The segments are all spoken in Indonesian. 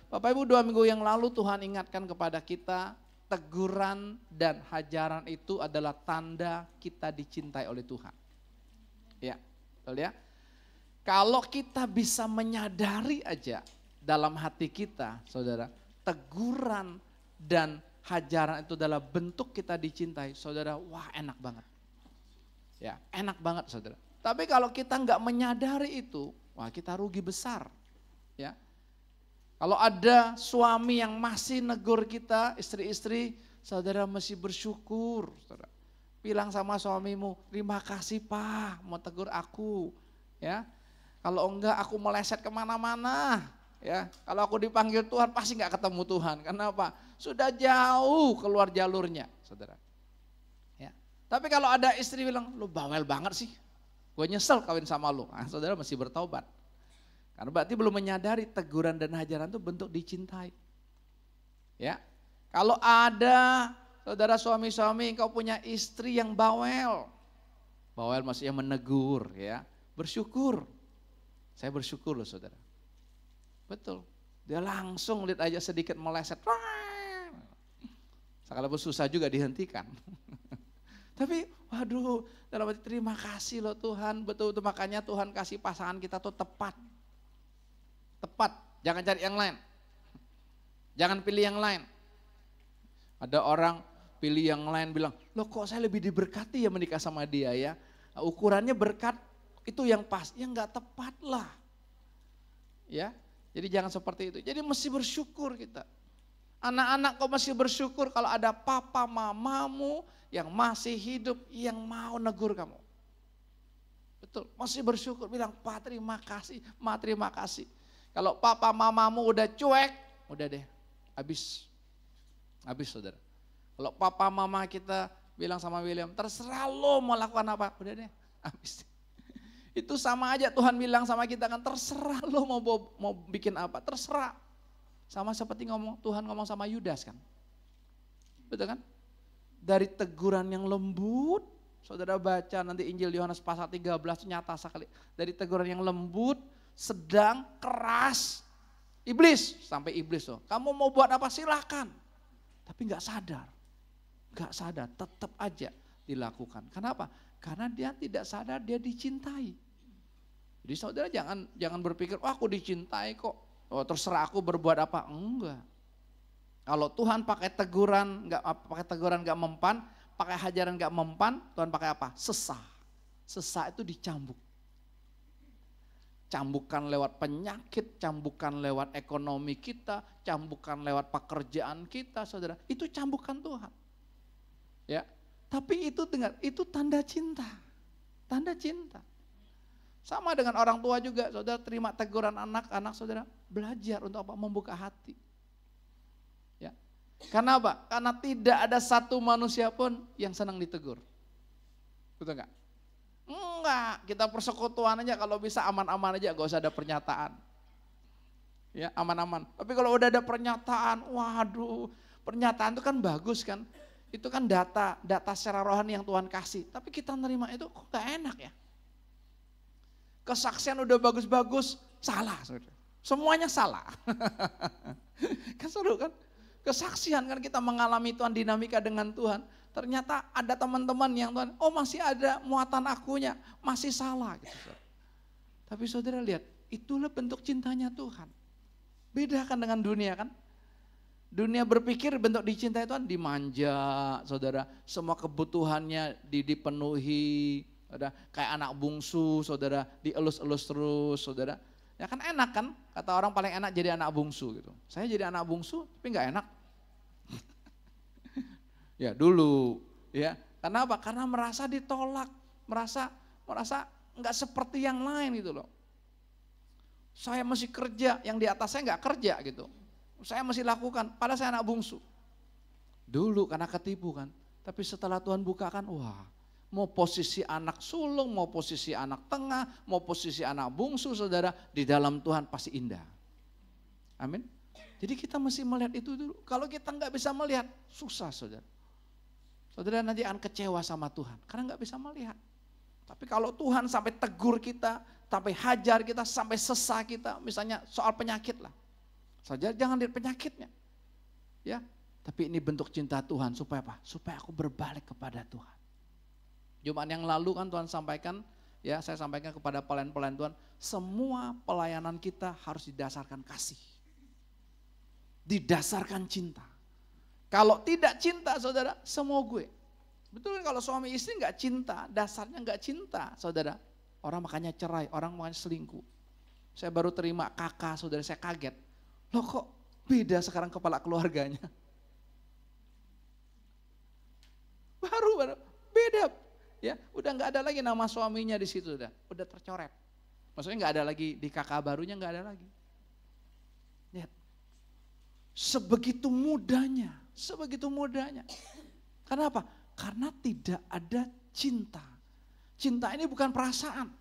Bapak Ibu, 2 minggu yang lalu Tuhan ingatkan kepada kita, teguran dan hajaran itu adalah tanda kita dicintai oleh Tuhan. Ya, betul ya. Kalau kita bisa menyadari aja dalam hati kita, saudara, teguran dan hajaran itu adalah bentuk kita dicintai, saudara, wah enak banget. Ya, enak banget saudara. Tapi kalau kita nggak menyadari itu, wah kita rugi besar. Ya, kalau ada suami yang masih negur kita, istri-istri, saudara mesti bersyukur. Saudara. Bilang sama suamimu, terima kasih Pak, mau tegur aku. Ya, kalau enggak aku meleset kemana-mana. Ya, kalau aku dipanggil Tuhan pasti nggak ketemu Tuhan. Kenapa? Sudah jauh keluar jalurnya, saudara. Ya. Tapi kalau ada istri bilang, lu bawel banget sih, gue nyesel kawin sama lu. Nah, saudara mesti bertobat. Karena berarti belum menyadari teguran dan hajaran itu bentuk dicintai. Ya, kalau ada saudara suami-suami engkau punya istri yang bawel, bawel maksudnya menegur, ya, bersyukur. Saya bersyukur loh saudara. Betul, dia langsung lihat aja sedikit meleset, sekalipun susah juga dihentikan. Tapi waduh, dalam arti terima kasih loh Tuhan, betul-betul makanya Tuhan kasih pasangan kita tuh tepat. Tepat, jangan cari yang lain. Jangan pilih yang lain. Ada orang pilih yang lain bilang, loh kok saya lebih diberkati ya menikah sama dia ya. Nah, ukurannya berkat itu yang pas, ya enggak tepat lah. Ya. Jadi jangan seperti itu. Jadi mesti bersyukur kita. Anak-anak kau mesti bersyukur kalau ada papa mamamu yang masih hidup yang mau negur kamu. Betul, mesti bersyukur bilang Pak terima kasih, Ma terima kasih. Kalau papa mamamu udah cuek, udah deh habis. Habis saudara. Kalau papa mama kita bilang sama William, terserah lo mau lakukan apa, udah deh habis. Itu sama aja Tuhan bilang sama kita kan, terserah lo mau bikin apa, terserah. Sama seperti Tuhan ngomong sama Yudas kan. Betul kan? Dari teguran yang lembut, saudara baca nanti Injil Yohanes pasal 13 nyata sekali. Dari teguran yang lembut, sedang, keras, iblis, sampai iblis loh. Kamu mau buat apa silakan. Tapi gak sadar, tetap aja dilakukan. Kenapa? Karena dia tidak sadar dia dicintai. Jadi saudara jangan berpikir, wah aku dicintai kok, oh, terserah aku berbuat apa. Enggak. Kalau Tuhan pakai teguran nggak mempan, pakai hajaran nggak mempan, Tuhan pakai apa? Sesah. Sesah itu dicambuk. Cambukan lewat penyakit, cambukan lewat ekonomi kita, cambukan lewat pekerjaan kita, saudara. Itu cambukan Tuhan. Ya, tapi itu dengar, itu tanda cinta. Tanda cinta. Sama dengan orang tua juga, saudara terima teguran anak-anak saudara, belajar untuk apa? Membuka hati. Ya. Karena apa? Karena tidak ada satu manusia pun yang senang ditegur. Betul enggak? Enggak, kita persekutuan aja kalau bisa aman-aman aja, gak usah ada pernyataan. Ya, aman-aman. Tapi kalau udah ada pernyataan, waduh, pernyataan itu kan bagus kan. Itu kan data secara rohani yang Tuhan kasih. Tapi kita nerima itu kok gak enak ya. Kesaksian udah bagus-bagus, salah. Semuanya salah. Kan seru kan? Kesaksian kan kita mengalami Tuhan, dinamika dengan Tuhan. Ternyata ada teman-teman yang Tuhan, oh masih ada muatan akunya, masih salah. Gitu. Tapi saudara lihat, itulah bentuk cintanya Tuhan. Beda kan dengan dunia kan? Dunia berpikir bentuk dicintai Tuhan dimanja, saudara. Semua kebutuhannya dipenuhi. Saudara, kayak anak bungsu, saudara, dielus-elus terus, saudara. Ya kan enak kan, kata orang paling enak jadi anak bungsu gitu. Saya jadi anak bungsu tapi gak enak. Ya dulu, ya. Kenapa? Karena merasa ditolak, merasa gak seperti yang lain gitu loh. Saya mesti kerja, yang di atas saya gak kerja gitu. Saya mesti lakukan, padahal saya anak bungsu. Dulu karena ketipu kan, tapi setelah Tuhan bukakan, wah. Mau posisi anak sulung, mau posisi anak tengah, mau posisi anak bungsu saudara, di dalam Tuhan pasti indah. Amin. Jadi kita mesti melihat itu dulu. Kalau kita nggak bisa melihat, susah saudara. Saudara nanti akan kecewa sama Tuhan, karena nggak bisa melihat. Tapi kalau Tuhan sampai tegur kita, sampai hajar kita, sampai sesah kita, misalnya soal penyakit lah. Saudara jangan lihat penyakitnya. Ya, tapi ini bentuk cinta Tuhan supaya apa? Supaya aku berbalik kepada Tuhan. Jumat yang lalu kan Tuhan sampaikan, ya saya sampaikan kepada pelayan-pelayan Tuhan, semua pelayanan kita harus didasarkan kasih. Didasarkan cinta. Kalau tidak cinta saudara, semua gue. Betul kan kalau suami istri gak cinta, dasarnya gak cinta saudara. Orang makanya cerai, orang makanya selingkuh. Saya baru terima kakak saudara, saya kaget. Loh kok beda sekarang kepala keluarganya. Baru beda. Ya, udah nggak ada lagi nama suaminya di situ udah tercoret. Maksudnya nggak ada lagi di kakak barunya nggak ada lagi. Lihat, sebegitu mudahnya. Kenapa? Karena tidak ada cinta. Cinta ini bukan perasaan.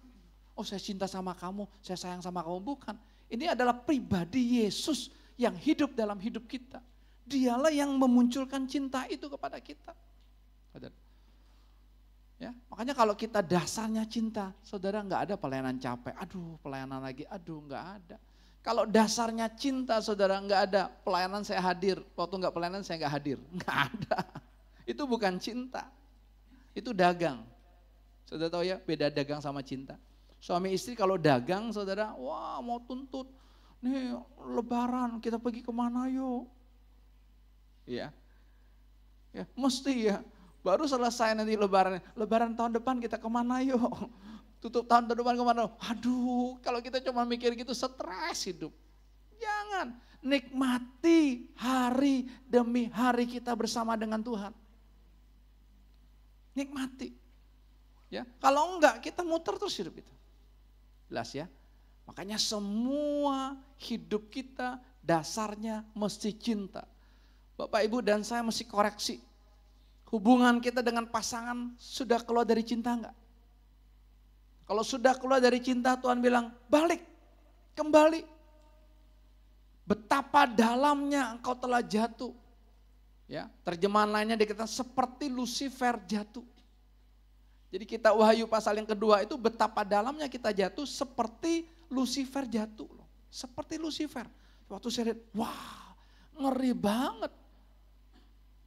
Oh saya cinta sama kamu, saya sayang sama kamu, bukan. Ini adalah pribadi Yesus yang hidup dalam hidup kita. Dialah yang memunculkan cinta itu kepada kita. Ya, makanya kalau kita dasarnya cinta, saudara nggak ada pelayanan capek, aduh pelayanan lagi, aduh nggak ada. Kalau dasarnya cinta saudara nggak ada, pelayanan saya hadir, waktu nggak pelayanan saya nggak hadir, nggak ada. Itu bukan cinta, itu dagang. Saudara tahu ya beda dagang sama cinta. Suami istri kalau dagang saudara, wah mau tuntut, nih lebaran kita pergi kemana yuk. Ya, mesti ya. Baru selesai nanti lebaran tahun depan kita kemana yuk. Tutup tahun depan kemana. Aduh kalau kita cuma mikir gitu stres hidup. Jangan, nikmati hari demi hari kita bersama dengan Tuhan. Nikmati. Ya, kalau enggak kita muter terus hidup itu. Jelas ya. Makanya semua hidup kita dasarnya mesti cinta. Bapak Ibu dan saya mesti koreksi. Hubungan kita dengan pasangan sudah keluar dari cinta enggak? Kalau sudah keluar dari cinta Tuhan bilang balik, kembali. Betapa dalamnya engkau telah jatuh. Ya, terjemahan lainnya dikatakan seperti Lucifer jatuh. Jadi kita Wahyu pasal yang kedua itu betapa dalamnya kita jatuh seperti Lucifer jatuh. Seperti Lucifer. Waktu saya lihat, wah ngeri banget.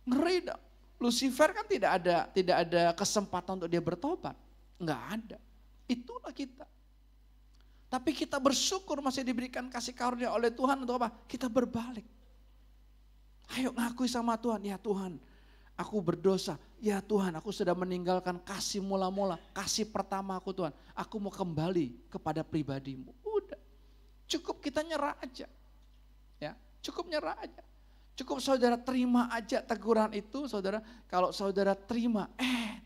Ngeri dong. Lucifer kan tidak ada kesempatan untuk dia bertobat. Enggak ada. Itulah kita. Tapi kita bersyukur masih diberikan kasih karunia oleh Tuhan untuk apa? Kita berbalik. Ayo ngakui sama Tuhan, ya Tuhan aku berdosa. Ya Tuhan aku sudah meninggalkan kasih mula-mula, kasih pertama aku Tuhan. Aku mau kembali kepada pribadimu. Udah, cukup kita nyerah aja. Ya, cukup nyerah aja. Cukup saudara terima aja teguran itu saudara. Kalau saudara terima,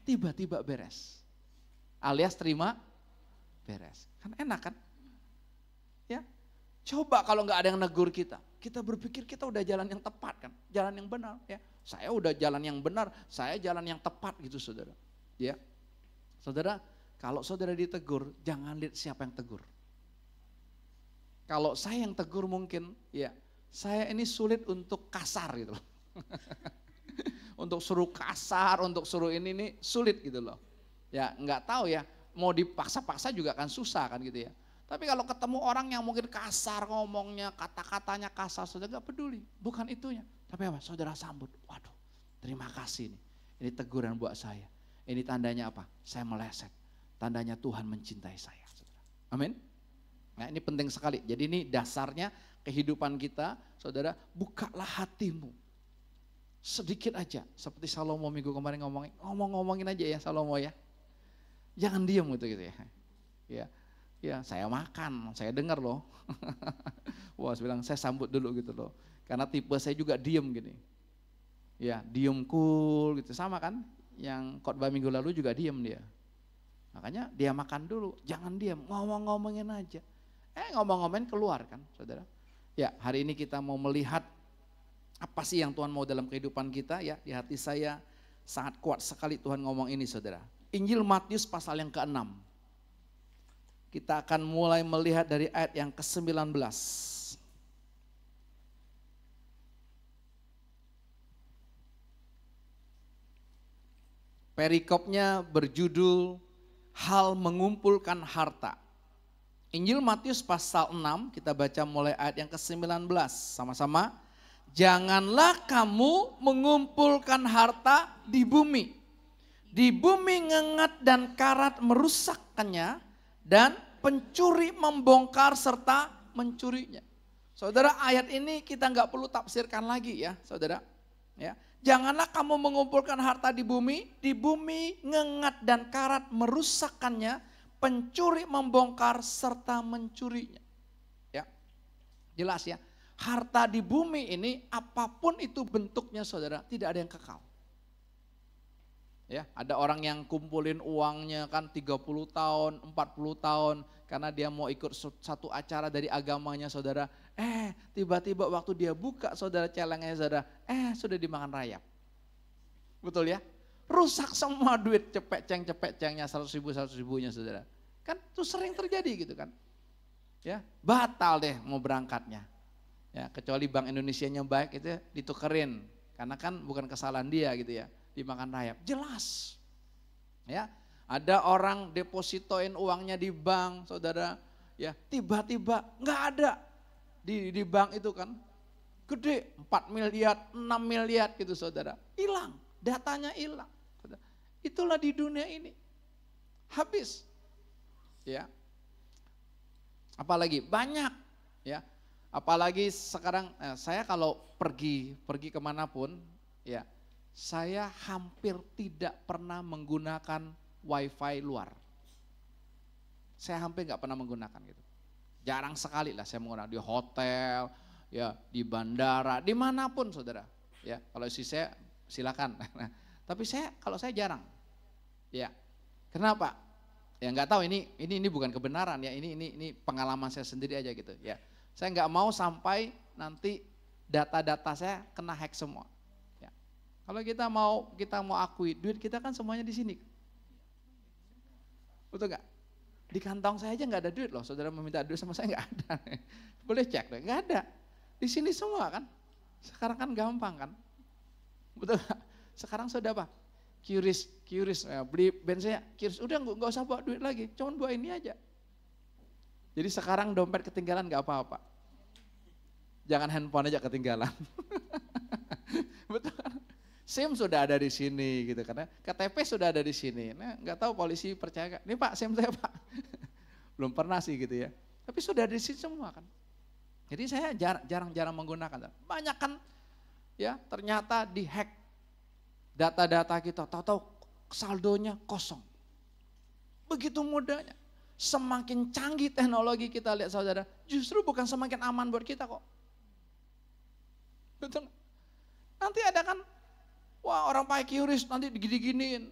tiba-tiba beres. Alias terima, beres. Kan enak kan? Ya, coba kalau nggak ada yang negur kita. Kita berpikir kita udah jalan yang tepat kan. Jalan yang benar ya. Saya udah jalan yang benar, saya jalan yang tepat gitu saudara. Ya, saudara kalau saudara ditegur jangan lihat siapa yang tegur. Kalau saya yang tegur mungkin ya. Saya ini sulit untuk kasar gitu loh. Untuk suruh kasar, untuk suruh ini nih sulit gitu loh. Ya nggak tahu ya, mau dipaksa-paksa juga kan susah kan gitu ya. Tapi kalau ketemu orang yang mungkin kasar ngomongnya, kata-katanya kasar, saudara nggak peduli. Bukan itunya. Tapi apa? Saudara sambut, waduh terima kasih nih. Ini teguran buat saya. Ini tandanya apa? Saya meleset. Tandanya Tuhan mencintai saya. Saudara. Amin. Nah ini penting sekali. Jadi ini dasarnya kehidupan kita, saudara, bukalah hatimu. Sedikit aja, seperti Salomo minggu kemarin ngomongin aja ya Salomo ya. Jangan diam gitu ya. Ya, saya makan, saya dengar loh. Wah, saya bilang saya sambut dulu gitu loh. Karena tipe saya juga diam gini. Ya, diam cool gitu sama kan? Yang khotbah minggu lalu juga diam dia. Makanya dia makan dulu, jangan diam, ngomongin aja. Ngomong-ngomongin keluar kan, saudara. Ya, hari ini kita mau melihat apa sih yang Tuhan mau dalam kehidupan kita ya. Di hati saya sangat kuat sekali Tuhan ngomong ini saudara. Injil Matius pasal yang ke-6. Kita akan mulai melihat dari ayat yang ke-19. Perikopnya berjudul hal mengumpulkan harta. Injil Matius pasal 6, kita baca mulai ayat yang ke-19 sama-sama. Janganlah kamu mengumpulkan harta di bumi. Di bumi ngengat dan karat merusakkannya dan pencuri membongkar serta mencurinya. Saudara, ayat ini kita nggak perlu tafsirkan lagi ya, saudara. Ya, janganlah kamu mengumpulkan harta di bumi ngengat dan karat merusakkannya, pencuri membongkar serta mencurinya. Ya, jelas ya. Harta di bumi ini apapun itu bentuknya saudara, tidak ada yang kekal. Ya, ada orang yang kumpulin uangnya kan 30 tahun, 40 tahun karena dia mau ikut satu acara dari agamanya saudara. Tiba-tiba waktu dia buka saudara celengnya saudara, sudah dimakan rayap. Betul ya? Rusak semua duit cepek-cengnya 100 ribunya saudara. Kan itu sering terjadi gitu kan. Ya, batal deh mau berangkatnya. Ya, kecuali Bank Indonesianya baik itu ditukerin. Karena kan bukan kesalahan dia gitu ya. Dimakan rayap. Jelas. Ya, ada orang depositoin uangnya di bank, saudara. Ya, tiba-tiba nggak ada di bank itu kan. Gede, 4 miliar, 6 miliar gitu saudara. Hilang, datanya hilang. Itulah di dunia ini. Habis. Ya. Apalagi banyak ya. Apalagi sekarang saya kalau pergi kemanapun ya, saya hampir tidak pernah menggunakan wifi luar. Saya hampir nggak pernah menggunakan gitu. Jarang sekali lah saya menggunakan di hotel, ya di bandara, dimanapun saudara. Ya kalau isi saya silakan. Tapi kalau saya jarang. Ya kenapa? Ya nggak tahu ini bukan kebenaran ya. Ini pengalaman saya sendiri aja gitu ya. Saya nggak mau sampai nanti data-data saya kena hack semua. Ya. Kalau kita mau akui duit kita kan semuanya di sini. Betul nggak? Di kantong saya aja nggak ada duit loh. Saudara meminta duit sama saya nggak ada. Boleh cek deh, nggak ada. Di sini semua kan. Sekarang kan gampang kan. Betul nggak? Sekarang sudah apa? QRIS, ya, beli bensinnya, QRIS. Udah nggak usah bawa duit lagi, cuman bawa ini aja. Jadi sekarang dompet ketinggalan gak apa-apa. Jangan handphone aja ketinggalan. Betul kan? SIM sudah ada di sini gitu karena KTP sudah ada di sini. Nah, nggak tahu polisi percaya gak? Ini Pak, SIM saya Pak. Belum pernah sih gitu ya. Tapi sudah di sini semua kan. Jadi saya jarang menggunakan. Banyak kan ya ternyata dihack data-data kita. Tahu-tahu saldonya kosong. Begitu mudahnya. Semakin canggih teknologi kita lihat saudara, justru bukan semakin aman buat kita kok. Betul? Nanti ada kan, wah orang pakai QRIS nanti digini-giniin.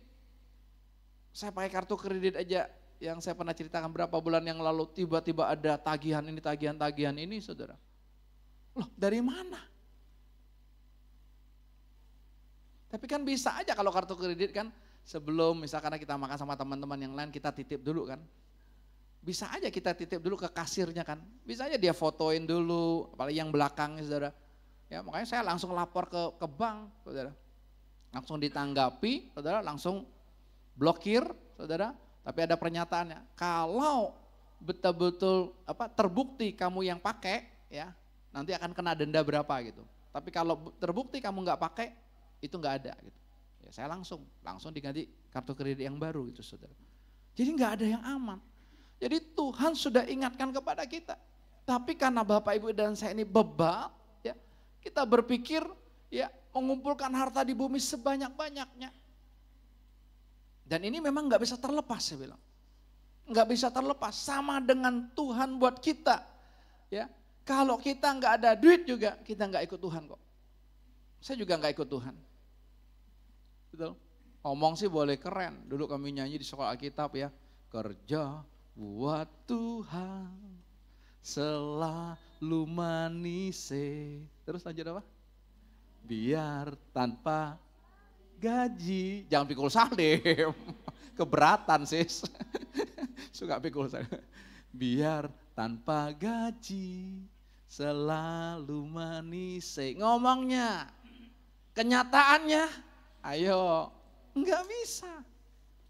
Saya pakai kartu kredit aja, yang saya pernah ceritakan berapa bulan yang lalu, tiba-tiba ada tagihan ini saudara. Loh dari mana? Tapi kan bisa aja kalau kartu kredit kan, sebelum misalkan kita makan sama teman-teman yang lain, kita titip dulu kan. Bisa aja kita titip dulu ke kasirnya kan. Bisa aja dia fotoin dulu, apalagi yang belakangnya saudara. Ya makanya saya langsung lapor ke bank saudara. Langsung ditanggapi saudara, langsung blokir saudara. Tapi ada pernyataannya, kalau betul-betul terbukti kamu yang pakai ya, nanti akan kena denda berapa gitu. Tapi kalau terbukti kamu nggak pakai, itu nggak ada gitu. Ya saya langsung diganti kartu kredit yang baru gitu saudara. Jadi nggak ada yang aman. Jadi Tuhan sudah ingatkan kepada kita. Tapi karena Bapak Ibu dan saya ini bebal, ya, kita berpikir ya mengumpulkan harta di bumi sebanyak-banyaknya. Dan ini memang nggak bisa terlepas saya bilang. Nggak bisa terlepas, sama dengan Tuhan buat kita. Ya, kalau kita nggak ada duit juga, kita nggak ikut Tuhan kok. Saya juga nggak ikut Tuhan. Betul? Ngomong sih boleh keren. Dulu kami nyanyi di sekolah Alkitab ya, kerja buat Tuhan selalu manis. Terus lanjut apa? Biar tanpa gaji. Jangan pikul salib. Keberatan sis. Suka pikul salib. Biar tanpa gaji selalu manis. Ngomongnya. Kenyataannya ayo enggak bisa.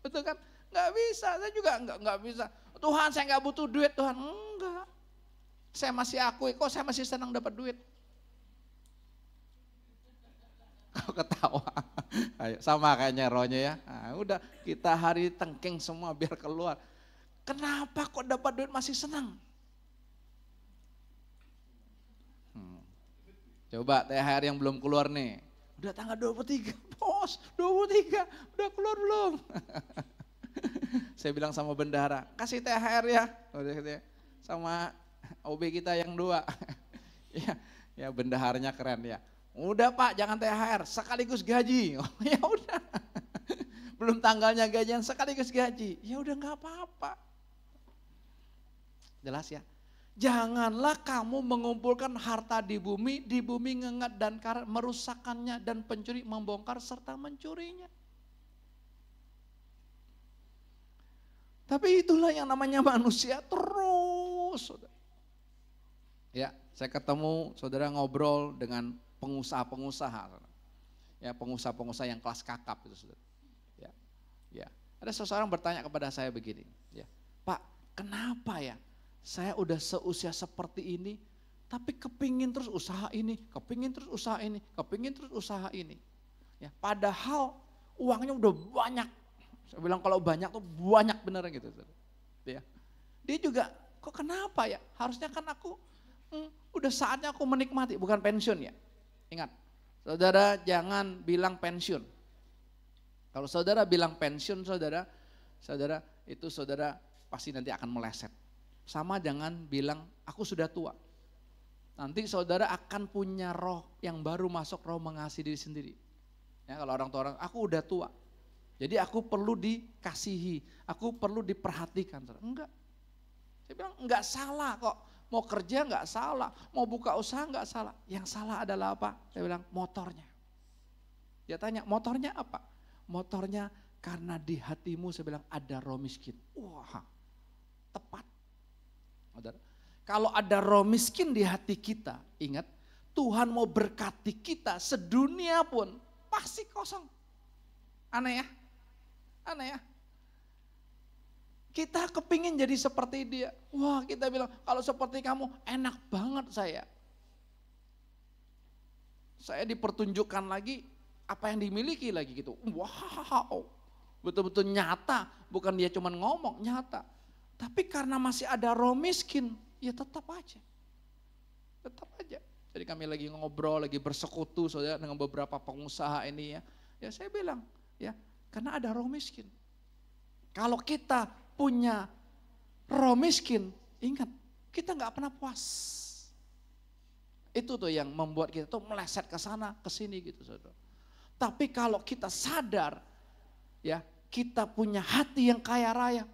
Betul kan? Enggak bisa. Saya juga enggak bisa. Tuhan saya nggak butuh duit Tuhan. Enggak. Saya masih akui kok saya masih senang dapat duit. Kau ketawa. Ayo, sama kayaknya rohnya ya. Nah, udah kita hari tengking semua biar keluar. Kenapa kok dapat duit masih senang? Coba THR yang belum keluar nih. Udah tanggal 23, bos 23, udah keluar belum? Saya bilang sama bendahara, kasih THR ya. Sama OB kita yang 2. ya bendaharanya keren ya. Udah Pak, jangan THR, sekaligus gaji. Oh ya udah. Belum tanggalnya gajian, sekaligus gaji. Ya udah nggak apa-apa. Jelas ya? Janganlah kamu mengumpulkan harta di bumi ngengat dan karat, merusakkannya dan pencuri membongkar serta mencurinya. Tapi itulah yang namanya manusia terus. Saudara. Ya, saya ketemu saudara ngobrol dengan pengusaha-pengusaha. Ya, pengusaha-pengusaha yang kelas kakap itu saudara. Ya. Ada seseorang bertanya kepada saya begini, ya. Pak, kenapa ya? Saya udah seusia seperti ini, tapi kepingin terus usaha ini, kepingin terus usaha ini, kepingin terus usaha ini. Ya, padahal uangnya udah banyak. Saya bilang kalau banyak tuh banyak bener gitu. Ya. Dia juga, kok kenapa ya? Harusnya kan aku, udah saatnya aku menikmati, bukan pensiun ya. Ingat, saudara jangan bilang pensiun. Kalau saudara bilang pensiun, saudara itu saudara pasti nanti akan meleset. Sama jangan bilang aku sudah tua. Nanti saudara akan punya roh yang baru masuk, roh mengasihi diri sendiri. Ya, kalau orang tua aku udah tua. Jadi aku perlu dikasihi, aku perlu diperhatikan. Enggak. Saya bilang enggak salah kok. Mau kerja enggak salah, mau buka usaha enggak salah. Yang salah adalah apa? Saya bilang motornya. Dia tanya motornya apa? Motornya karena di hatimu saya bilang ada roh miskin. Wah, tepat. Kalau ada roh miskin di hati kita, ingat Tuhan mau berkati kita sedunia pun pasti kosong. Aneh ya? Aneh ya? Kita kepingin jadi seperti dia. Wah kita bilang kalau seperti kamu enak banget saya. Saya dipertunjukkan lagi apa yang dimiliki lagi gitu. Wow, betul-betul nyata. Bukan dia cuma ngomong, nyata. Tapi karena masih ada roh miskin, ya tetap aja. Tetap aja. Jadi kami lagi ngobrol, lagi bersekutu saudara dengan beberapa pengusaha ini ya. Ya saya bilang, ya karena ada roh miskin. Kalau kita punya roh miskin, ingat kita nggak pernah puas. Itu tuh yang membuat kita tuh meleset ke sana, ke sini gitu saudara. Tapi kalau kita sadar, ya kita punya hati yang kaya raya,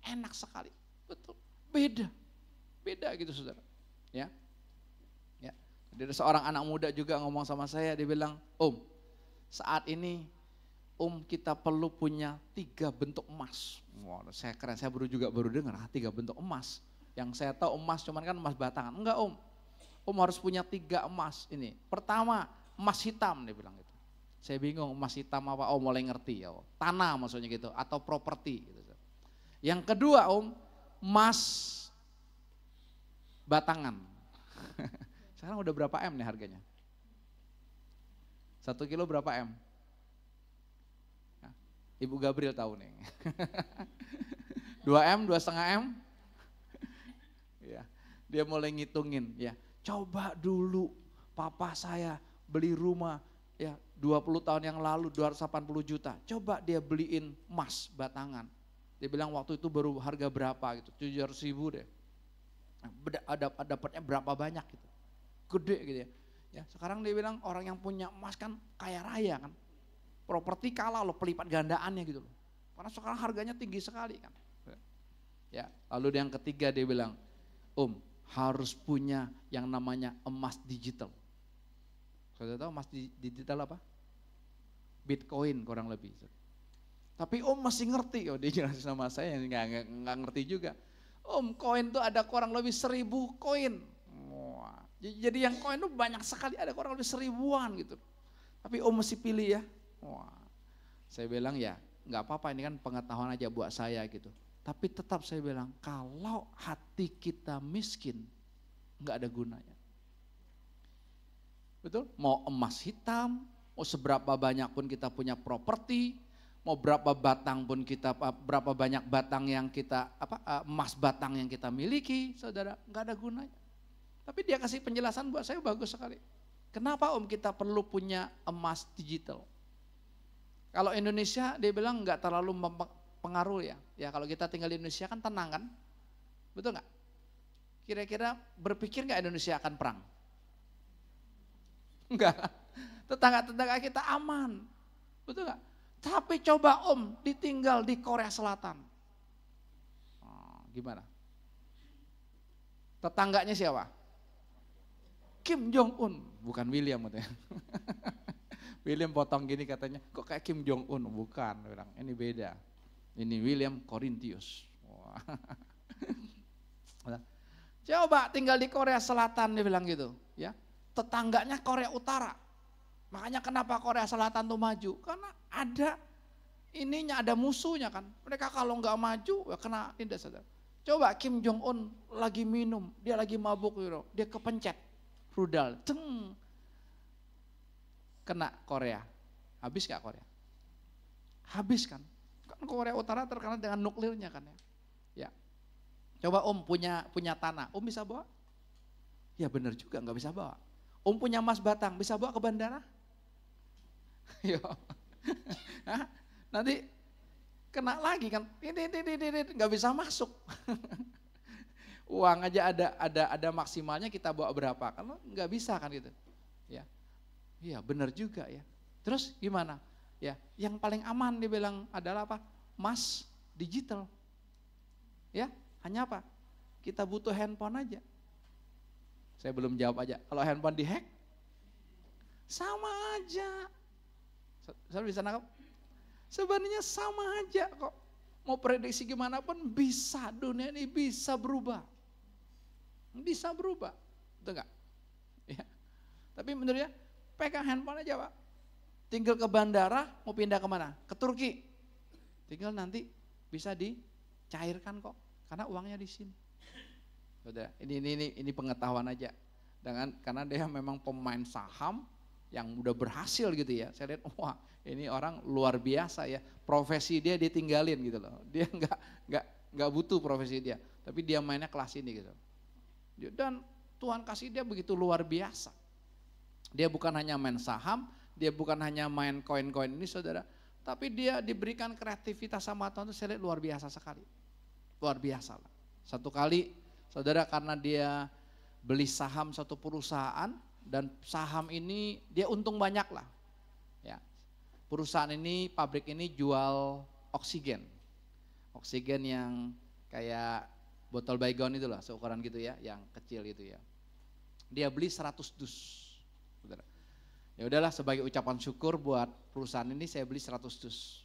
enak sekali, betul, beda gitu saudara, ya. Ada seorang anak muda juga ngomong sama saya, dia bilang, saat ini kita perlu punya 3 bentuk emas. Wah, saya keren, saya baru dengar 3 bentuk emas. Yang saya tahu emas cuman kan emas batangan, enggak harus punya 3 emas ini. Pertama emas hitam dia bilang gitu. Saya bingung emas hitam apa, mulai ngerti ya, tanah maksudnya gitu atau properti gitu. Yang kedua emas batangan. Sekarang udah berapa M nih harganya? 1 kilo berapa M? Nah, Ibu Gabriel tahu nih. 2 M, 2,5 M? Ya, dia mulai ngitungin ya. Coba dulu papa saya beli rumah ya 20 tahun yang lalu 280 juta. Coba dia beliin emas batangan. Dia bilang waktu itu baru harga berapa gitu, 700.000 deh. Dapatnya berapa banyak gitu, gede gitu ya. Ya sekarang dia bilang orang yang punya emas kan kaya raya kan. Properti kalah loh pelipat gandaannya gitu loh. Karena sekarang harganya tinggi sekali kan. Ya lalu yang ketiga dia bilang, harus punya yang namanya emas digital. Saudara tahu emas digital apa? Bitcoin kurang lebih. Tapi masih ngerti, dia jelasin sama saya yang nggak ngerti juga. Koin tuh ada kurang lebih 1.000 koin. Wah, jadi yang koin tuh banyak sekali, ada kurang lebih 1.000-an gitu. Tapi mesti pilih ya. Wah, saya bilang ya nggak apa-apa ini kan pengetahuan aja buat saya gitu. Tapi tetap saya bilang, kalau hati kita miskin, nggak ada gunanya. Betul? Mau emas hitam, mau seberapa banyak pun kita punya properti, mau berapa batang pun kita, berapa banyak batang yang kita, emas batang yang kita miliki, saudara, nggak ada gunanya. Tapi dia kasih penjelasan buat saya bagus sekali. Kenapa kita perlu punya emas digital? Kalau Indonesia dia bilang nggak terlalu mempengaruh ya. Ya kalau kita tinggal di Indonesia kan tenang kan, betul nggak? Kira-kira berpikir nggak Indonesia akan perang? Enggak. Tetangga-tetangga kita aman, betul nggak? Tapi coba ditinggal di Korea Selatan. Gimana? Tetangganya siapa? Kim Jong Un, bukan William katanya. William potong gini katanya, kok kayak Kim Jong Un? Bukan, bilang ini beda. Ini William Korintius. Coba tinggal di Korea Selatan, dia bilang gitu, ya. Tetangganya Korea Utara. Makanya kenapa Korea Selatan tuh maju? Karena ada musuhnya kan. Mereka kalau nggak maju ya kena tindas. Coba Kim Jong Un lagi minum, dia lagi mabuk gitu, dia kepencet rudal, kena Korea. Habis gak Korea? Habis kan? Kan Korea Utara terkenal dengan nuklirnya kan ya. Ya. Coba punya tanah, bisa bawa? Ya benar juga nggak bisa bawa. Punya emas batang, bisa bawa ke bandara? Yo. Nanti kena lagi kan, ini nggak bisa masuk. Uang aja ada maksimalnya, kita bawa berapa? Kalau nggak bisa kan gitu. Ya, iya benar juga ya. Terus gimana? Ya, yang paling aman dibilang adalah apa? Emas digital. Ya, hanya apa? Kita butuh handphone aja. Saya belum jawab aja. Kalau handphone dihack, sama aja. Saya bisa nangkap? Sebenarnya sama aja kok. Mau prediksi gimana pun bisa, dunia ini bisa berubah. Bisa berubah, betul enggak? Ya. Tapi menurutnya pegang handphone aja Pak. Tinggal ke bandara, mau pindah kemana? Ke Turki. Tinggal nanti bisa dicairkan kok, karena uangnya di sini. Udah, ini pengetahuan aja. Karena dia memang pemain saham yang udah berhasil gitu ya. Saya lihat, wah ini orang luar biasa ya. Profesi dia ditinggalin gitu loh. Dia nggak butuh profesi dia, tapi dia mainnya kelas ini gitu. Dan Tuhan kasih dia begitu luar biasa. Dia bukan hanya main saham, dia bukan hanya main koin-koin ini saudara, tapi dia diberikan kreativitas sama Tuhan itu saya lihat luar biasa sekali. Luar biasa lah. Satu kali saudara karena dia beli saham satu perusahaan dan saham ini dia untung banyak lah. Ya. Perusahaan ini, pabrik ini jual oksigen. Oksigen yang kayak botol baygon itu lah, seukuran gitu ya, yang kecil itu ya. Dia beli 100 dus. Saudara. Ya udahlah sebagai ucapan syukur buat perusahaan ini saya beli 100 dus.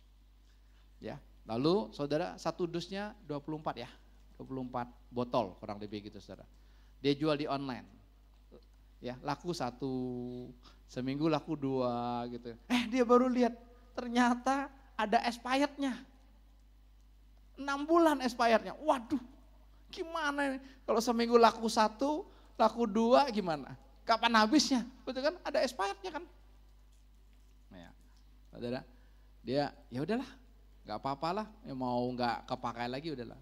Ya. Lalu saudara satu dusnya 24 ya. 24 botol kurang lebih gitu saudara. Dia jual di online. Ya, laku 1, seminggu laku 2 gitu. Dia baru lihat ternyata ada expirednya. 6 bulan expirednya. Waduh, gimana ini? Kalau seminggu laku 1, laku 2 gimana? Kapan habisnya? Betul kan? Ada expirednya kan? Ya, saudara, dia ya udahlah, nggak apa-apalah, ya mau nggak kepakai lagi udahlah.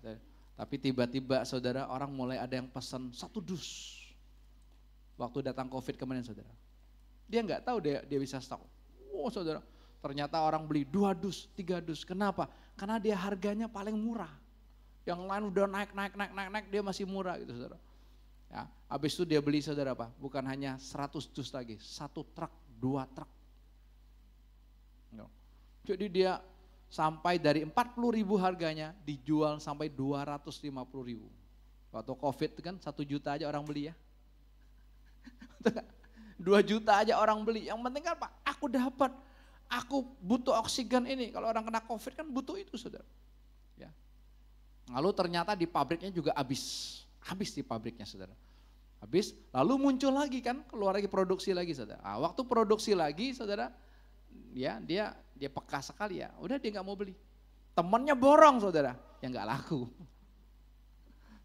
Tapi tiba-tiba saudara orang mulai ada yang pesan 1 dus. Waktu datang COVID kemarin saudara. Dia nggak tahu dia bisa stok. Oh saudara, ternyata orang beli 2 dus, 3 dus. Kenapa? Karena dia harganya paling murah. Yang lain udah naik, dia masih murah gitu saudara. Ya, habis itu dia beli saudara apa? Bukan hanya 100 dus lagi, 1 truk, 2 truk. Jadi dia sampai dari 40.000 harganya dijual sampai 250.000. Waktu COVID itu kan 1 juta aja orang beli ya. 2 juta aja orang beli. Yang penting kan Pak, aku dapat, aku butuh oksigen ini. Kalau orang kena COVID kan butuh itu saudara. Ya. Lalu ternyata di pabriknya juga habis di pabriknya saudara. Habis, lalu muncul lagi kan, keluar lagi produksi lagi saudara. Nah, waktu produksi lagi saudara, ya dia peka sekali ya. Udah dia nggak mau beli. Temannya borong saudara. ya nggak laku.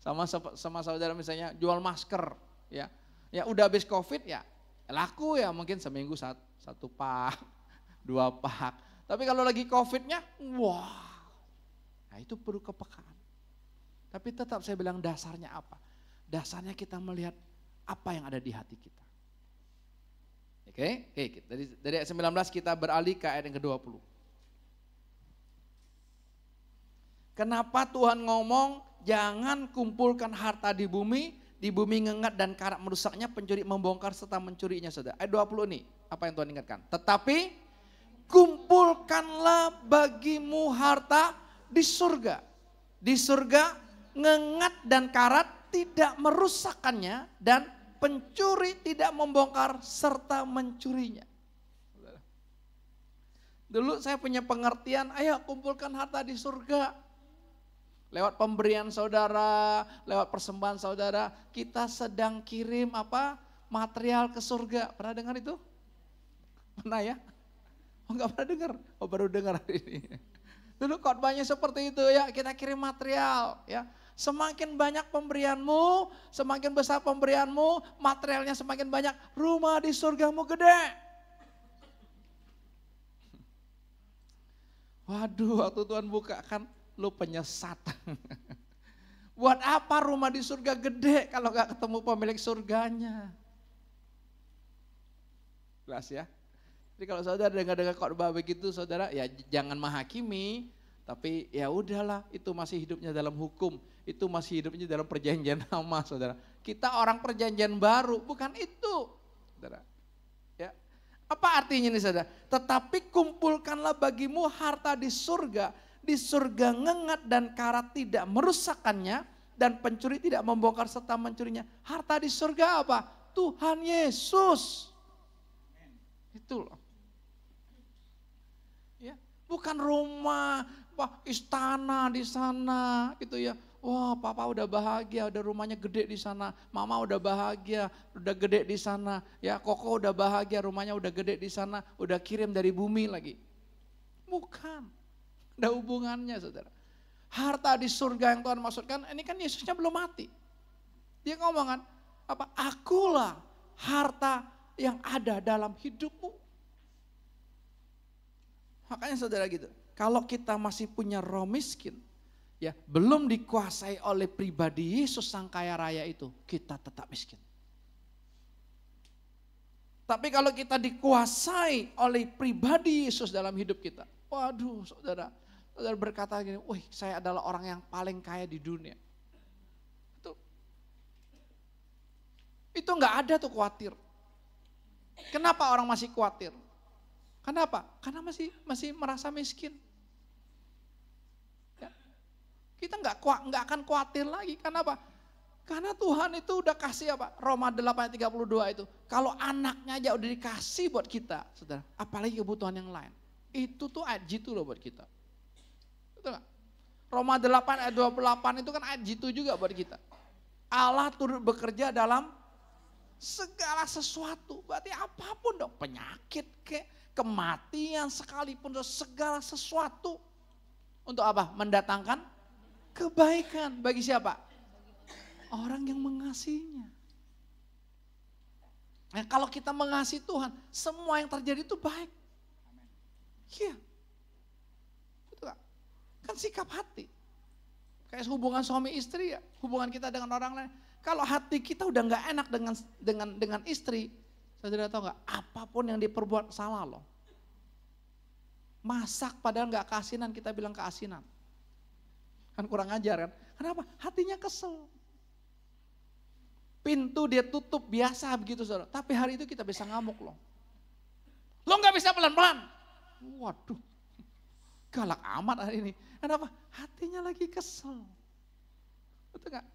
Sama saudara misalnya jual masker, ya udah habis COVID ya laku ya mungkin seminggu satu pak, 2 pak. Tapi kalau lagi COVID-nya, wah, nah itu perlu kepekaan. Tapi tetap saya bilang dasarnya apa? Dasarnya kita melihat apa yang ada di hati kita. Oke, dari ayat 19 kita beralih ke ayat yang ke-20. Kenapa Tuhan ngomong jangan kumpulkan harta di bumi ngengat dan karat merusaknya, pencuri membongkar serta mencurinya, saudara. Ayat 20 nih, apa yang Tuhan ingatkan? Tetapi kumpulkanlah bagimu harta di surga. Di surga ngengat dan karat tidak merusakkannya dan pencuri tidak membongkar serta mencurinya. Dulu saya punya pengertian, ayo kumpulkan harta di surga. Lewat pemberian saudara, lewat persembahan saudara, kita sedang kirim material ke surga. Pernah dengar itu? Pernah ya? Oh enggak pernah dengar? Oh baru dengar hari ini. Dulu khotbahnya seperti itu ya, kita kirim material ya. Semakin banyak pemberianmu, semakin besar pemberianmu, materialnya semakin banyak, rumah di surgamu gede. Waduh, waktu Tuhan buka kan, lu penyesat. Buat apa rumah di surga gede kalau gak ketemu pemilik surganya? Jelas ya? Jadi kalau saudara dengar khotbah begitu, saudara ya jangan menghakimi, tapi ya udahlah, itu masih hidupnya dalam hukum, itu masih hidupnya dalam perjanjian lama, saudara. Kita orang perjanjian baru, bukan itu, saudara. Ya, apa artinya nih, saudara? Tetapi kumpulkanlah bagimu harta di surga ngengat dan karat tidak merusakkannya, dan pencuri tidak membongkar serta mencurinya. Harta di surga apa? Tuhan Yesus. Itu loh. Ya, bukan rumah, istana di sana gitu ya. Wah, papa udah bahagia, udah rumahnya gede di sana. Mama udah bahagia, udah gede di sana. Ya, koko udah bahagia, rumahnya udah gede di sana, udah kirim dari bumi lagi. Bukan. Ada hubungannya, saudara. Harta di surga yang Tuhan maksudkan, ini kan Yesusnya belum mati. Dia ngomong kan, akulah harta yang ada dalam hidupmu. Makanya saudara gitu, kalau kita masih punya roh miskin, ya belum dikuasai oleh pribadi Yesus sang kaya raya itu, kita tetap miskin. Tapi kalau kita dikuasai oleh pribadi Yesus dalam hidup kita, waduh saudara berkata gini, wih saya adalah orang yang paling kaya di dunia. Itu nggak ada tuh khawatir. Kenapa orang masih khawatir? Kenapa? Karena masih merasa miskin. Ya. Kita nggak akan khawatir lagi. Kenapa? Karena Tuhan itu udah kasih Roma 8:32 itu. Kalau anaknya aja udah dikasih buat kita, saudara. Apalagi kebutuhan yang lain. Itu tuh ayat jitu loh buat kita. Betul gak? Roma 8:28 itu kan ayat jitu juga buat kita. Allah turut bekerja dalam segala sesuatu. Berarti apapun dong. Penyakit kematian sekalipun, segala sesuatu. Untuk apa? Mendatangkan kebaikan. Bagi siapa? Orang yang mengasihinya. Nah, kalau kita mengasihi Tuhan, semua yang terjadi itu baik. Iya. Betul gak? Kan sikap hati. Kayak hubungan suami istri ya, hubungan kita dengan orang lain. Kalau hati kita udah gak enak dengan istri, saudara tahu gak? Apapun yang diperbuat salah loh. Masak padahal gak keasinan, kita bilang keasinan. Kan kurang ajar kan? Kenapa? Hatinya kesel. Pintu dia tutup biasa begitu saudara. Tapi hari itu kita bisa ngamuk loh. Lo gak bisa pelan-pelan. Waduh, galak amat hari ini. Kenapa? Hatinya lagi kesel. Betul gak?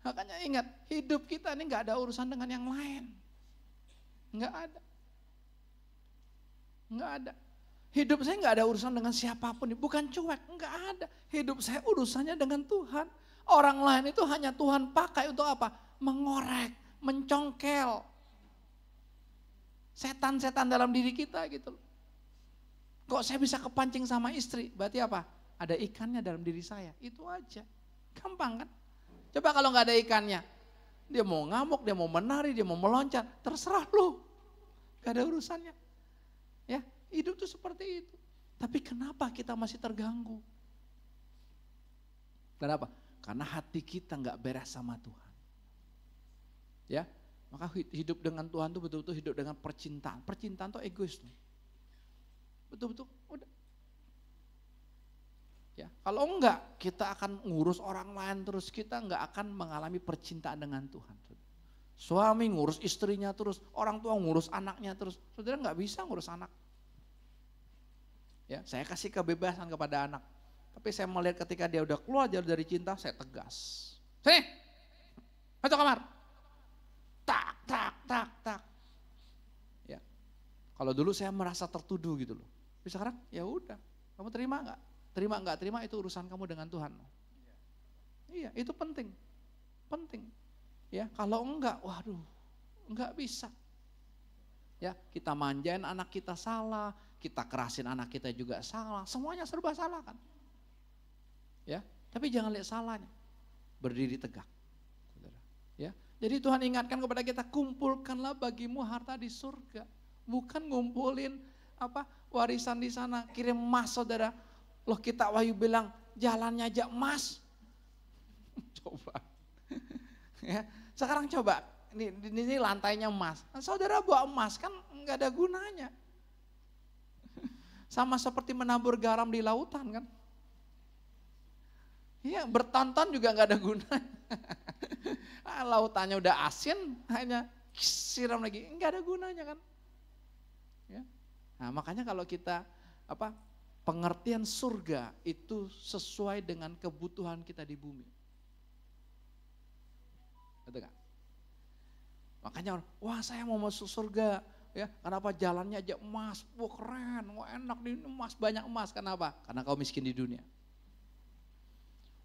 Makanya ingat, hidup kita ini gak ada urusan dengan yang lain. Gak ada. Gak ada. Hidup saya gak ada urusan dengan siapapun. Bukan cuek, gak ada. Hidup saya urusannya dengan Tuhan. Orang lain itu hanya Tuhan pakai untuk apa? Mengorek, mencongkel. Setan-setan dalam diri kita gitu loh. Kok saya bisa kepancing sama istri? Berarti apa? Ada ikannya dalam diri saya, itu aja. Gampang kan? Coba kalau nggak ada ikannya, dia mau ngamuk, dia mau menari, dia mau meloncat, terserah lu. Gak ada urusannya. Ya, hidup tuh seperti itu. Tapi kenapa kita masih terganggu? Kenapa? Karena hati kita nggak beres sama Tuhan. Ya, maka hidup dengan Tuhan tuh betul-betul hidup dengan percintaan. Percintaan tuh egois tuh. Betul-betul udah. Ya, kalau enggak kita akan ngurus orang lain terus, kita enggak akan mengalami percintaan dengan Tuhan. Suami ngurus istrinya terus, orang tua ngurus anaknya terus. Saudara enggak bisa ngurus anak. Ya, saya kasih kebebasan kepada anak. Tapi saya melihat ketika dia udah keluar dari cinta, saya tegas. Sini, masuk kamar. Tak, tak, tak, tak. Ya, kalau dulu saya merasa tertuduh gitu loh. Tapi sekarang ya udah, kamu terima enggak? Terima enggak terima itu urusan kamu dengan Tuhan. Iya, itu penting. Penting. Ya, kalau enggak, waduh, enggak bisa. Ya, kita manjain anak kita salah, kita kerasin anak kita juga salah, semuanya serba salah kan. Ya, tapi jangan lihat salahnya. Berdiri tegak. Saudara. Ya. Jadi Tuhan ingatkan kepada kita, kumpulkanlah bagimu harta di surga. Bukan ngumpulin warisan di sana, kirim emas saudara. Loh kita Wahyu bilang jalannya aja emas. Coba. Ya, sekarang coba, ini lantainya emas. Saudara bawa emas kan enggak ada gunanya. Sama seperti menabur garam di lautan kan. Iya, bertonton juga enggak ada gunanya. Lautannya udah asin, hanya siram lagi, enggak ada gunanya kan. Ya. Nah, makanya kalau kita pengertian surga itu sesuai dengan kebutuhan kita di bumi. Betul gak? Makanya wah saya mau masuk surga, ya kenapa jalannya aja emas, wah keren, wah enak di emas, banyak emas, kenapa? Karena kau miskin di dunia.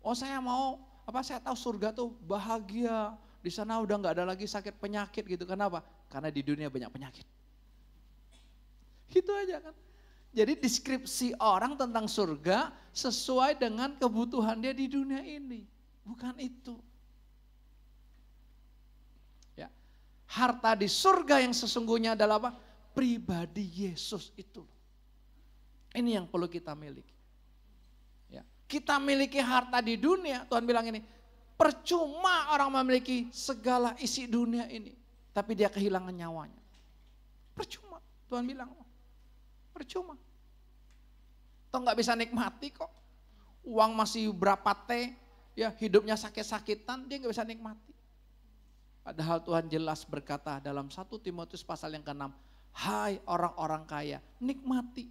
Oh saya mau, saya tahu surga tuh bahagia, di sana udah nggak ada lagi sakit penyakit gitu, kenapa? Karena di dunia banyak penyakit. Gitu aja kan. Jadi deskripsi orang tentang surga sesuai dengan kebutuhan dia di dunia ini. Bukan itu. Ya. Harta di surga yang sesungguhnya adalah apa? Pribadi Yesus itu. Ini yang perlu kita miliki. Ya. Kita miliki harta di dunia, Tuhan bilang ini, percuma orang memiliki segala isi dunia ini. Tapi dia kehilangan nyawanya. Percuma, Tuhan bilang. Percuma. Toh nggak bisa nikmati kok. Uang masih berapa T, ya hidupnya sakit-sakitan, dia nggak bisa nikmati. Padahal Tuhan jelas berkata dalam 1 Timotius pasal yang ke-6, hai orang-orang kaya, nikmati.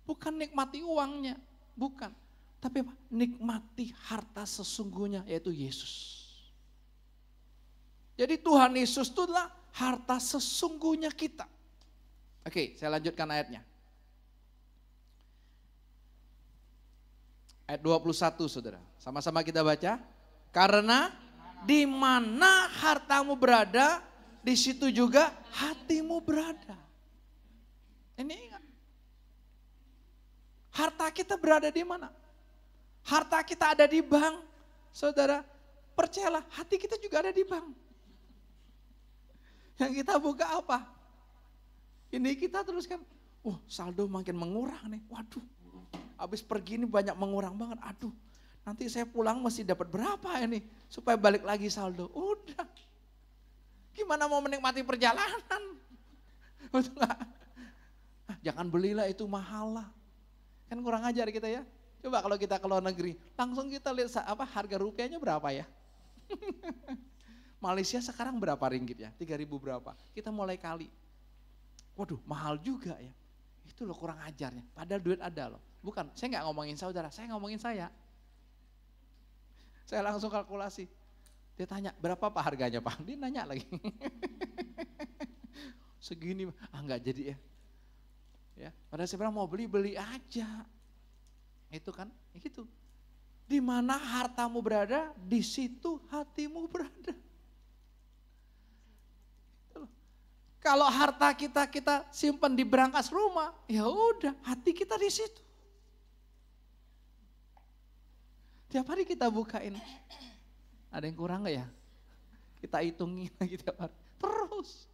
Bukan nikmati uangnya, bukan. Tapi apa? Nikmati harta sesungguhnya, yaitu Yesus. Jadi Tuhan Yesus itu adalah harta sesungguhnya kita. Oke, saya lanjutkan ayatnya. Ayat 21 saudara, sama-sama kita baca. Karena di mana hartamu berada, di situ juga hatimu berada. Ini ingat. Harta kita berada di mana? Harta kita ada di bank. Saudara, percayalah hati kita juga ada di bank. Yang kita buka apa? Ini kita teruskan, saldo makin mengurang nih, waduh. Habis pergi ini banyak mengurang banget, aduh nanti saya pulang mesti dapat berapa ini supaya balik lagi saldo. Udah, gimana mau menikmati perjalanan? Betul gak? Jangan belilah itu mahal lah, kan kurang ajar kita ya. Coba kalau kita ke luar negeri, langsung kita lihat harga rupiahnya berapa ya. Malaysia sekarang berapa ringgit ya, 3.000 berapa, kita mulai kali. Waduh mahal juga ya, itu loh kurang ajarnya, padahal duit ada loh. Bukan, saya nggak ngomongin saudara, saya ngomongin saya. Saya langsung kalkulasi. Dia tanya, berapa Pak harganya Pak? Dia nanya lagi. Segini, nggak jadi ya. Ya, padahal saya bilang mau beli aja. Itu kan, gitu. Di mana hartamu berada, di situ hatimu berada. Kalau harta kita simpan di berangkas rumah, ya udah, hati kita di situ. Tiap hari kita bukain. Ada yang kurang gak ya? Kita hitungin lagi tiap hari. Terus.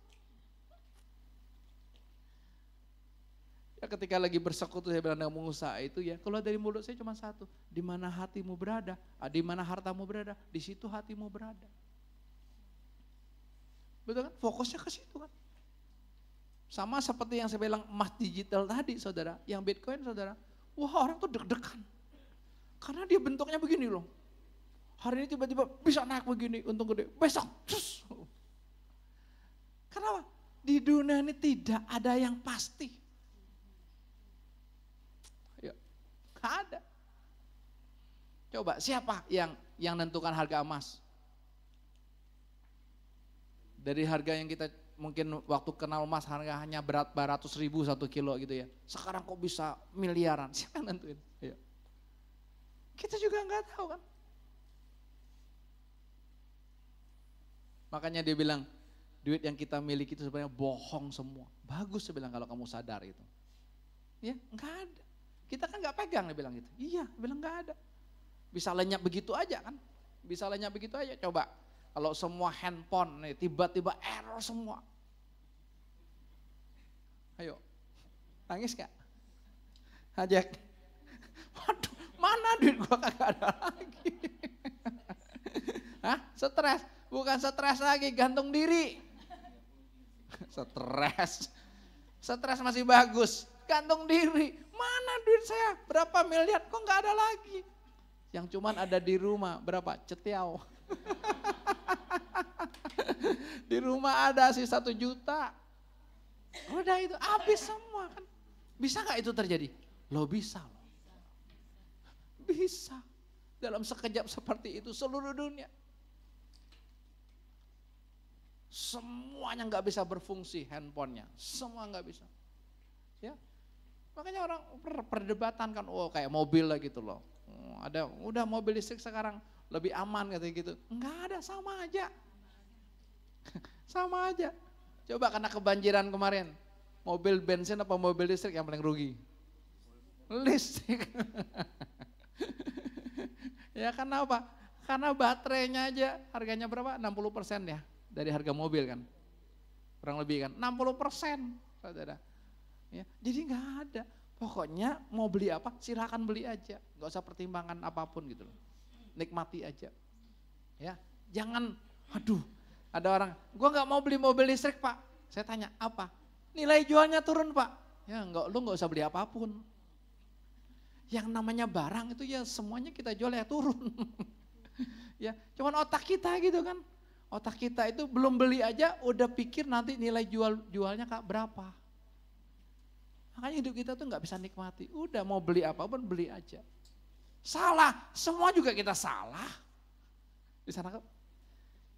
Ya ketika lagi bersekutu saya bilang dengan pengusaha itu ya, kalau dari mulut saya cuma satu. Di mana hatimu berada, di mana hartamu berada, di situ hatimu berada. Betul kan? Fokusnya ke situ kan. Sama seperti yang saya bilang emas digital tadi saudara, yang Bitcoin saudara. Wah orang tuh deg-degan. Karena dia bentuknya begini loh. Hari ini tiba-tiba bisa naik begini, untung gede. Besok, cus. Kenapa? Di dunia ini tidak ada yang pasti. Ya, gak ada. Coba siapa yang nentukan harga emas? Dari harga yang kita mungkin waktu kenal emas harga hanya berat 400.000 1 kilo gitu ya. Sekarang kok bisa miliaran? Siapa yang nentuin? Ya. Kita juga nggak tahu kan. Makanya dia bilang duit yang kita miliki itu sebenarnya bohong semua. Bagus dia bilang kalau kamu sadar itu. Ya nggak ada. Kita kan nggak pegang dia bilang gitu. Iya, dia bilang nggak ada. Bisa lenyap begitu aja kan? Bisa lenyap begitu aja. Coba kalau semua handphone nih tiba-tiba error semua. Ayo, nangis gak? Ajak. Waduh, mana duit gua kagak ada lagi. Hah? Stres? Bukan stres lagi, gantung diri. Stres masih bagus. Gantung diri. Mana duit saya? Berapa miliar? Kok gak ada lagi? Yang cuman ada di rumah, berapa? Cetiau. Di rumah ada sih 1 juta. Udah itu habis semua kan. Bisa gak itu terjadi? Lo bisa loh. Bisa. Dalam sekejap seperti itu seluruh dunia. Semuanya gak bisa berfungsi handphonenya. Semua gak bisa. Ya. Makanya orang perdebatan kan, oh kayak mobil lah gitu loh. Udah mobil listrik sekarang lebih aman katanya gitu. Enggak ada, sama aja. Sama aja. Coba karena kebanjiran kemarin, mobil bensin apa mobil listrik yang paling rugi? Listrik. Ya karena apa? Karena baterainya aja harganya berapa? 60% ya dari harga mobil kan. Kurang lebih kan, 60%. Saudara. Ya, jadi nggak ada. Pokoknya mau beli apa silakan beli aja. Nggak usah pertimbangan apapun gitu loh. Nikmati aja. Ya, jangan aduh. Ada orang, gue gak mau beli mobil listrik pak. Saya tanya, apa? Nilai jualnya turun pak. Ya lu gak usah beli apapun. Yang namanya barang itu ya semuanya kita jual ya turun. Ya, cuman otak kita gitu kan. Otak kita itu belum beli aja udah pikir nanti nilai jualnya kak berapa. Makanya hidup kita tuh gak bisa nikmati. Udah mau beli apapun beli aja. Salah, semua juga kita salah. Di sana kan.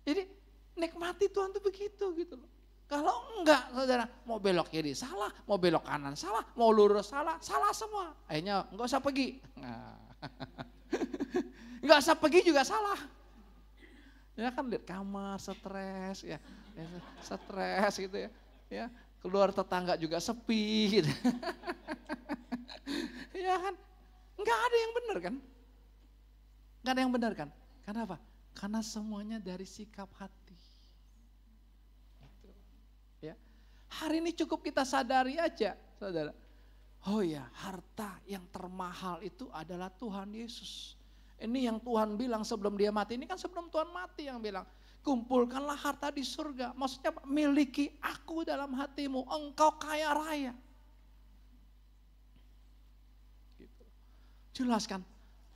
Jadi nikmati Tuhan tuh begitu gitu loh. Kalau enggak saudara, mau belok kiri salah, mau belok kanan salah, mau lurus salah, salah semua. Akhirnya enggak usah pergi. Nah. Enggak usah pergi juga salah. Ya kan lihat kamar stres ya, stres gitu ya. Ya, keluar tetangga juga sepi gitu. Ya kan? Enggak ada yang benar kan? Enggak ada yang benar kan? Kenapa? Karena semuanya dari sikap hati. Ya. Hari ini cukup kita sadari aja, saudara. Oh ya, harta yang termahal itu adalah Tuhan Yesus. Ini yang Tuhan bilang sebelum dia mati. Ini kan sebelum Tuhan mati yang bilang, kumpulkanlah harta di surga. Maksudnya miliki aku dalam hatimu, engkau kaya raya. Gitu. Jelas kan?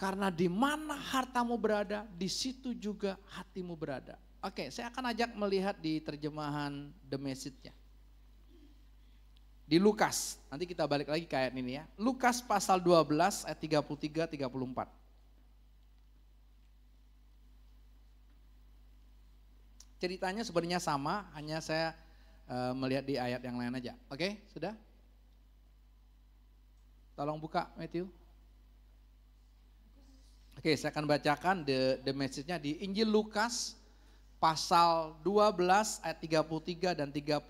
Karena di mana hartamu berada, di situ juga hatimu berada. Oke, saya akan ajak melihat di terjemahan The Message-nya. Di Lukas, nanti kita balik lagi ke ayat ini ya. Lukas pasal 12 ayat 33-34. Ceritanya sebenarnya sama, hanya saya melihat di ayat yang lain aja. Oke, sudah? Tolong buka Matthew. Oke, saya akan bacakan the message-nya di Injil Lukas pasal 12 ayat 33 dan 34.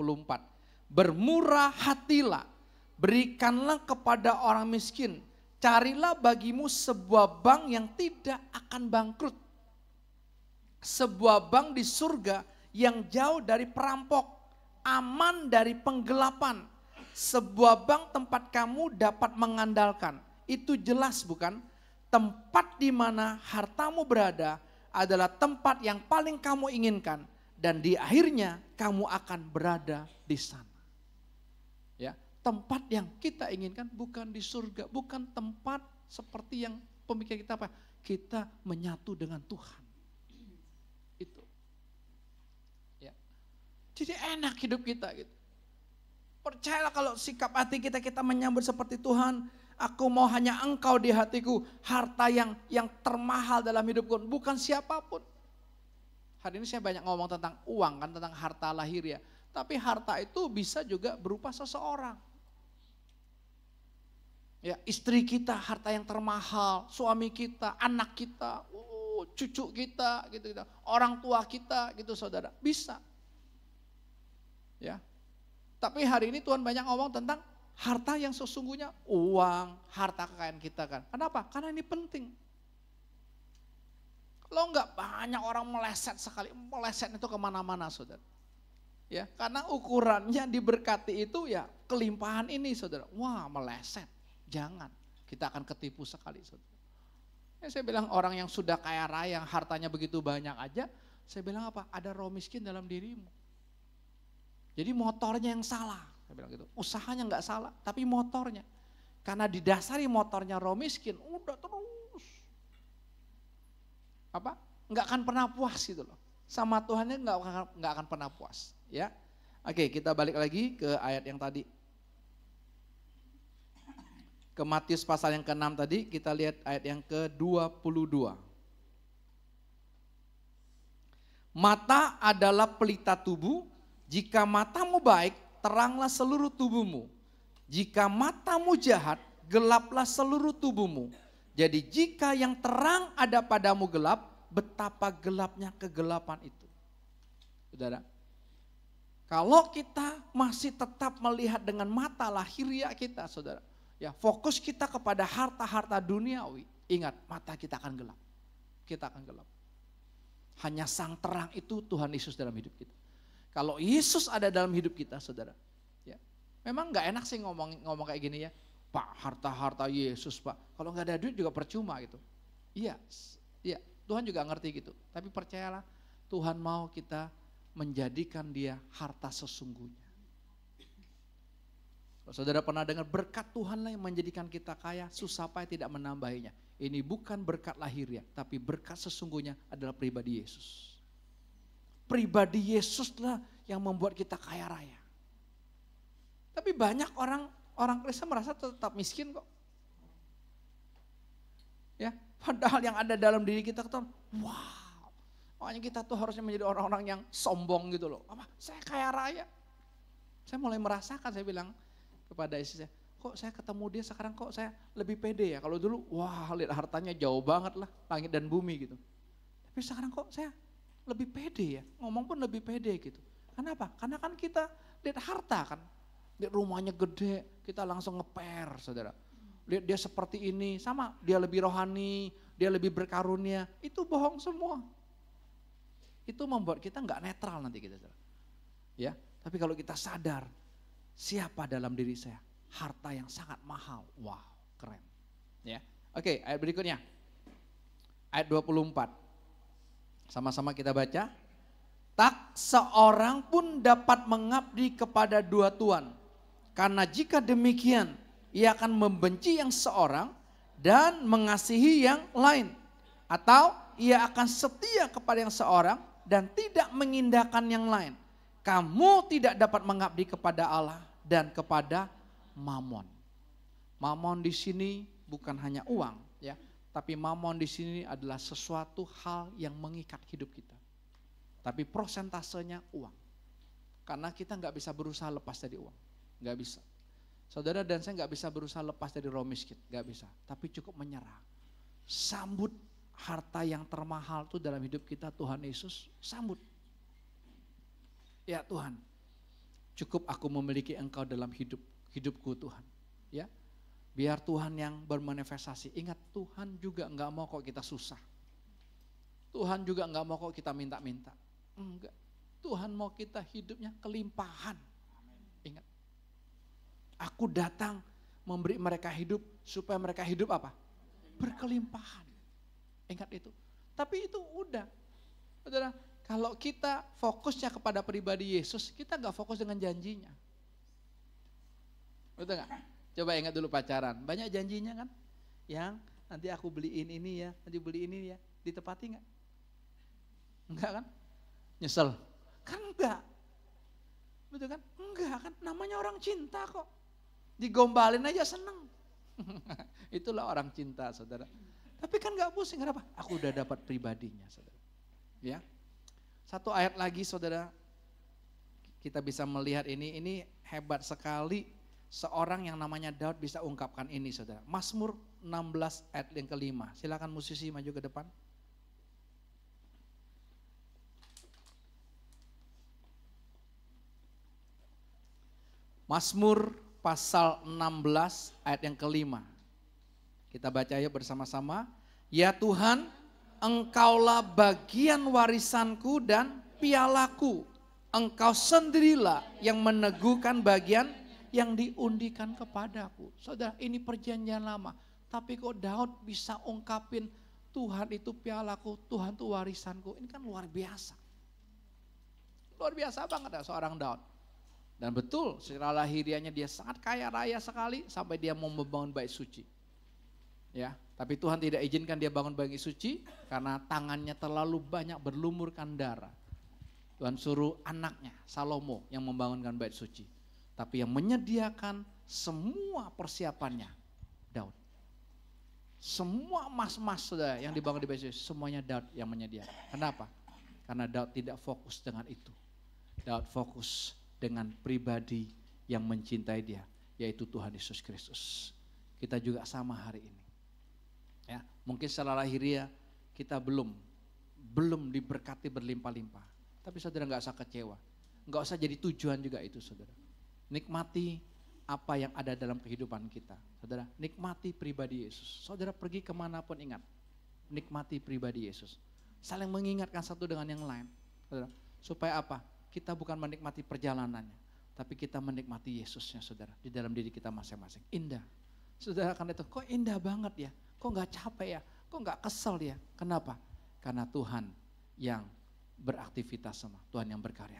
Bermurah hatilah, berikanlah kepada orang miskin, Carilah bagimu sebuah bank yang tidak akan bangkrut. Sebuah bank di surga yang jauh dari perampok, aman dari penggelapan. Sebuah bank tempat kamu dapat mengandalkan. Itu jelas bukan? Tempat di mana hartamu berada adalah tempat yang paling kamu inginkan. Dan di akhirnya kamu akan berada di sana. Ya, tempat yang kita inginkan bukan di surga, bukan tempat seperti yang pemikiran kita apa? Kita menyatu dengan Tuhan. Itu. Ya. Jadi enak hidup kita gitu. Percayalah kalau sikap hati kita menyambut seperti Tuhan, aku mau hanya Engkau di hatiku, harta yang termahal dalam hidupku, bukan siapapun. Hari ini saya banyak ngomong tentang uang kan, tentang harta lahiriah. Tapi harta itu bisa juga berupa seseorang. Ya, istri kita harta yang termahal, suami kita, anak kita, cucu kita, gitu. Orang tua kita, gitu saudara, bisa. Ya, tapi hari ini Tuhan banyak ngomong tentang harta yang sesungguhnya uang, harta kekayaan kita kan. Kenapa? Karena ini penting. Kalau enggak banyak orang meleset sekali, meleset itu kemana-mana saudara. Ya, karena ukurannya diberkati itu ya kelimpahan ini saudara. Wah meleset, jangan, kita akan ketipu sekali saudara. Ya, saya bilang orang yang sudah kaya raya, yang hartanya begitu banyak aja, saya bilang apa? Ada roh miskin dalam dirimu. Jadi motornya yang salah, saya bilang gitu. Usahanya enggak salah, tapi motornya. Karena didasari motornya roh miskin, udah terus. Apa? Enggak akan pernah puas gitu loh. Sama Tuhannya enggak akan pernah puas, ya. Oke, kita balik lagi ke ayat yang tadi. Ke Matius pasal yang ke-6 tadi, kita lihat ayat yang ke-22. Mata adalah pelita tubuh, jika matamu baik, teranglah seluruh tubuhmu. Jika matamu jahat, gelaplah seluruh tubuhmu. Jadi jika yang terang ada padamu gelap, betapa gelapnya kegelapan itu. Saudara, kalau kita masih tetap melihat dengan mata lahiriah kita, saudara, ya fokus kita kepada harta-harta duniawi, ingat mata kita akan gelap. Kita akan gelap. Hanya sang terang itu Tuhan Yesus dalam hidup kita. Kalau Yesus ada dalam hidup kita, saudara, ya memang nggak enak sih ngomong kayak gini ya. Pak, harta-harta Yesus Pak, kalau nggak ada duit juga percuma gitu. Iya, Tuhan juga ngerti gitu. Tapi percayalah, Tuhan mau kita menjadikan dia harta sesungguhnya. Kalau saudara pernah dengar berkat Tuhanlah yang menjadikan kita kaya, susah payah tidak menambahinya. Ini bukan berkat lahiriah, tapi berkat sesungguhnya adalah pribadi Yesus. Pribadi Yesuslah yang membuat kita kaya raya. Tapi banyak orang Kristen merasa tetap miskin kok. Ya, padahal yang ada dalam diri kita wow. Makanya kita tuh harusnya menjadi orang-orang yang sombong gitu loh. Apa? Saya kaya raya. Saya mulai merasakan, saya bilang kepada istri saya, kok saya ketemu dia sekarang kok saya lebih pede ya. Kalau dulu wah lihat hartanya jauh banget lah, langit dan bumi gitu. Tapi sekarang kok saya lebih pede ya, ngomong pun lebih pede gitu. Kenapa? Karena kan kita lihat harta kan. Lihat rumahnya gede, kita langsung ngeper saudara. Lihat dia seperti ini, sama dia lebih rohani, dia lebih berkarunia, itu bohong semua. Itu membuat kita nggak netral nanti kita. Ya, tapi kalau kita sadar, siapa dalam diri saya? Harta yang sangat mahal, wow keren. Ya, oke, ayat berikutnya. Ayat 24, sama-sama kita baca. Tak seorang pun dapat mengabdi kepada dua tuan. Karena jika demikian, ia akan membenci yang seorang dan mengasihi yang lain. Atau ia akan setia kepada yang seorang dan tidak mengindahkan yang lain. Kamu tidak dapat mengabdi kepada Allah dan kepada Mamon. Mamon di sini bukan hanya uang, ya, tapi Mamon di sini adalah sesuatu hal yang mengikat hidup kita. Tapi prosentasenya uang. Karena kita nggak bisa berusaha lepas dari uang. Nggak bisa. Saudara dan saya nggak bisa berusaha lepas dari roh miskin. Nggak bisa. Tapi cukup menyerah. Sambut harta yang termahal itu dalam hidup kita, Tuhan Yesus. Sambut. Ya Tuhan, cukup aku memiliki Engkau dalam hidupku Tuhan. Ya, Biar Tuhan yang bermanifestasi. Ingat, Tuhan juga enggak mau kok kita susah. Tuhan juga enggak mau kok kita minta-minta. Enggak. Tuhan mau kita hidupnya kelimpahan. Ingat. Aku datang memberi mereka hidup supaya mereka hidup apa? Berkelimpahan. Ingat itu. Tapi itu udah. Saudara, kalau kita fokusnya kepada pribadi Yesus, kita enggak fokus dengan janjinya. Betul enggak? Coba ingat dulu pacaran, banyak janjinya kan? Yang nanti aku beliin ini ya, nanti beliin ini ya, ditepati enggak? Enggak kan? Nyesel? Kan enggak. Betul kan? Enggak kan, namanya orang cinta kok. Digombalin aja seneng. Itulah orang cinta, saudara. Tapi kan enggak pusing, kenapa? Aku udah dapat pribadinya, saudara. Ya. Satu ayat lagi, saudara. Kita bisa melihat ini hebat sekali. Seorang yang namanya Daud bisa ungkapkan ini, saudara. Mazmur 16 ayat yang kelima. Silakan musisi maju ke depan. Mazmur pasal 16 ayat yang kelima. Kita baca yuk bersama-sama. Ya Tuhan, Engkaulah bagian warisanku dan pialaku. Engkau sendirilah yang meneguhkan bagian yang diundikan kepadaku. Saudara, ini perjanjian lama. Tapi kok Daud bisa ungkapin Tuhan itu pialaku, Tuhan itu warisanku. Ini kan luar biasa. Luar biasa banget ya seorang Daud. Dan betul, secara lahiriahnya dia sangat kaya raya sekali sampai dia mau membangun bait suci. Ya, tapi Tuhan tidak izinkan dia bangun bait suci karena tangannya terlalu banyak berlumurkan darah. Tuhan suruh anaknya Salomo yang membangunkan bait suci. Tapi yang menyediakan semua persiapannya Daud. Semua emas-emas saudara yang dibangun di bait suci, semuanya Daud yang menyediakan. Kenapa? Karena Daud tidak fokus dengan itu. Daud fokus dengan pribadi yang mencintai dia, yaitu Tuhan Yesus Kristus. Kita juga sama hari ini. Ya, mungkin secara lahiriah kita belum diberkati berlimpah-limpah. Tapi saudara nggak usah kecewa, nggak usah jadi tujuan juga itu, saudara. Nikmati apa yang ada dalam kehidupan kita. Saudara, nikmati pribadi Yesus. Saudara pergi kemanapun ingat, nikmati pribadi Yesus. Saling mengingatkan satu dengan yang lain. Saudara, supaya apa? Kita bukan menikmati perjalanannya, tapi kita menikmati Yesusnya, saudara, di dalam diri kita masing-masing. Indah. Saudara, kan itu, kok indah banget ya? Kok gak capek ya? Kok gak kesel ya? Kenapa? Karena Tuhan yang beraktivitas sama, Tuhan yang berkarya.